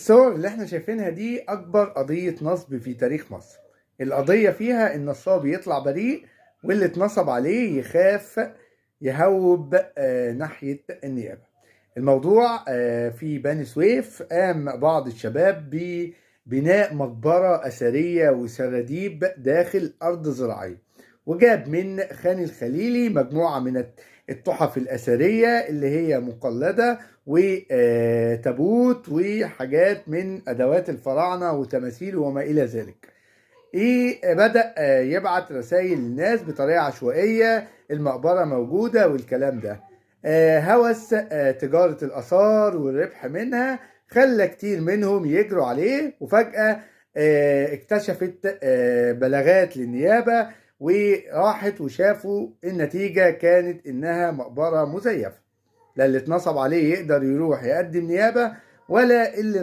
الصور اللي احنا شايفينها دي أكبر قضية نصب في تاريخ مصر. القضية فيها النصاب يطلع بريء، واللي اتنصب عليه يخاف يهوب ناحية النيابة. الموضوع في بني سويف. قام بعض الشباب ببناء مقبرة أثرية وسراديب داخل أرض زراعية، وجاب من خان الخليلي مجموعة من التحف الأثرية اللي هي مقلدة وتابوت وحاجات من أدوات الفراعنة وتماثيل وما إلى ذلك. بدأ يبعت رسائل للناس بطريقة عشوائية، المقبرة موجودة والكلام ده. هوس تجارة الآثار والربح منها خلى كتير منهم يجروا عليه، وفجأة اكتشفت بلاغات للنيابة وراحت وشافوا النتيجة كانت إنها مقبرة مزيفة. لا اللي اتنصب عليه يقدر يروح يقدم نيابة، ولا اللي